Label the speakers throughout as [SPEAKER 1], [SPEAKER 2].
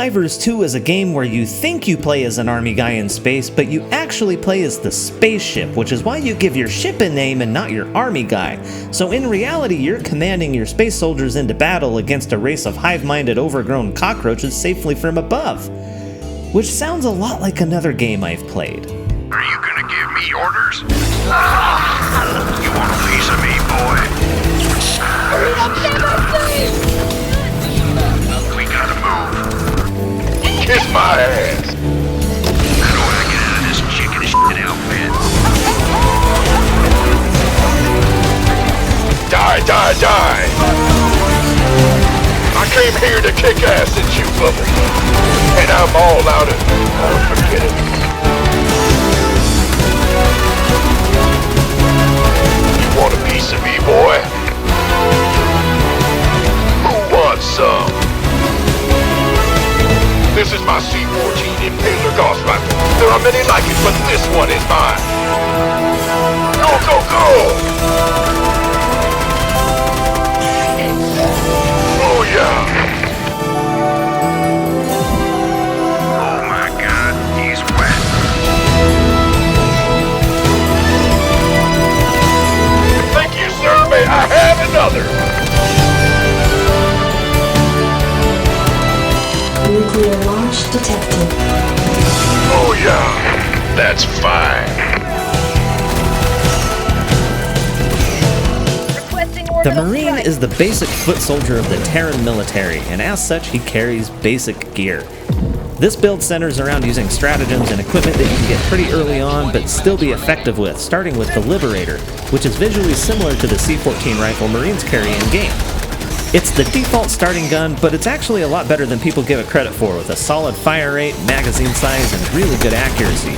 [SPEAKER 1] Helldivers 2 is a game where you think you play as an army guy in space, but you actually play as the spaceship, which is why you give your ship a name and not your army guy. So in reality, you're commanding your space soldiers into battle against a race of hive-minded overgrown cockroaches safely from above. Which sounds a lot like another game I've played.
[SPEAKER 2] Are you gonna give me orders? You want a piece of me, boy? We gotta move. Kiss my ass. How do I get out of this chicken shit outfit? Die, die, die! I came here to kick ass and chew bubble. And I'm all out of... Oh, forget it. You want a piece of me, boy? Who wants some? This is my C-14 Impaler Gauss rifle. There are many like it, but this one is mine. Go, go, go! Oh, yeah! Oh, my God, he's wet. Thank you, sir. May I have another?
[SPEAKER 3] Nuclear launch detected.
[SPEAKER 2] Oh, yeah. That's fine.
[SPEAKER 1] The Marine is the basic foot soldier of the Terran military, and as such, he carries basic gear. This build centers around using stratagems and equipment that you can get pretty early on, but still be effective with, starting with the Liberator, which is visually similar to the C-14 rifle Marines carry in-game. It's the default starting gun, but it's actually a lot better than people give it credit for, with a solid fire rate, magazine size, and really good accuracy.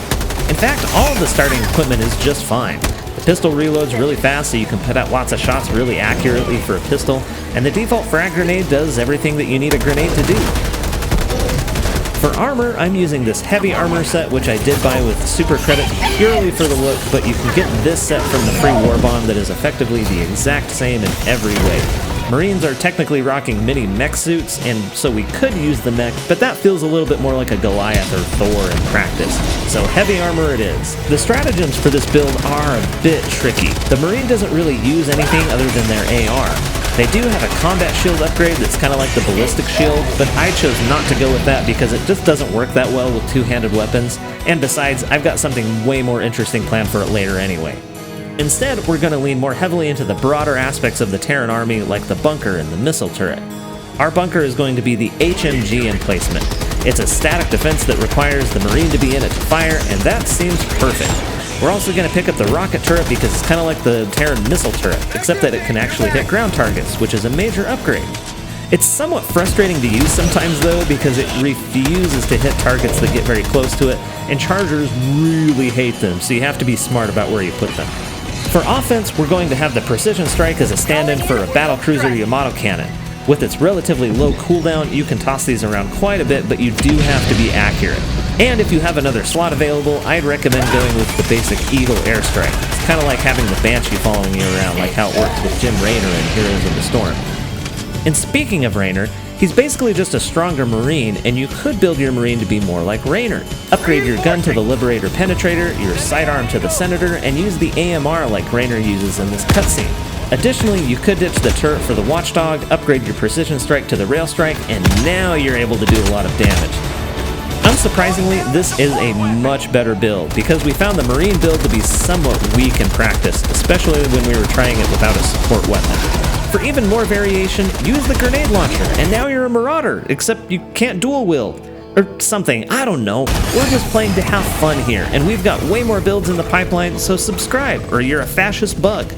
[SPEAKER 1] In fact, all of the starting equipment is just fine. The pistol reloads really fast so you can put out lots of shots really accurately for a pistol, and the default frag grenade does everything that you need a grenade to do. For armor, I'm using this heavy armor set, which I did buy with super credits purely for the look, but you can get this set from the free war bond that is effectively the exact same in every way. Marines are technically rocking mini mech suits, and so we could use the mech, but that feels a little bit more like a Goliath or Thor in practice. So heavy armor it is. The stratagems for this build are a bit tricky. The Marine doesn't really use anything other than their AR. They do have a combat shield upgrade that's kind of like the ballistic shield, but I chose not to go with that because it just doesn't work that well with two-handed weapons, and besides, I've got something way more interesting planned for it later anyway. Instead, we're going to lean more heavily into the broader aspects of the Terran army like the bunker and the missile turret. Our bunker is going to be the HMG Emplacement. It's a static defense that requires the Marine to be in it to fire, and that seems perfect. We're also going to pick up the rocket turret because it's kind of like the Terran missile turret, except that it can actually hit ground targets, which is a major upgrade. It's somewhat frustrating to use sometimes though, because it refuses to hit targets that get very close to it, and chargers really hate them, so you have to be smart about where you put them. For offense, we're going to have the Precision Strike as a stand-in for a battlecruiser Yamato cannon. With its relatively low cooldown, you can toss these around quite a bit, but you do have to be accurate. And if you have another slot available, I'd recommend going with the basic Eagle Airstrike. It's kind of like having the Banshee following you around, like how it works with Jim Raynor in Heroes of the Storm. And speaking of Raynor, he's basically just a stronger Marine, and you could build your Marine to be more like Raynor. Upgrade your gun to the Liberator Penetrator, your sidearm to the Senator, and use the AMR like Raynor uses in this cutscene. Additionally, you could ditch the turret for the Watchdog, upgrade your Precision Strike to the Rail Strike, and now you're able to do a lot of damage. Unsurprisingly, this is a much better build, because we found the Marine build to be somewhat weak in practice, especially when we were trying it without a support weapon. For even more variation, use the grenade launcher, and now you're a Marauder, except you can't dual wield. Or something, I don't know. We're just playing to have fun here, and we've got way more builds in the pipeline, so subscribe, or you're a fascist bug.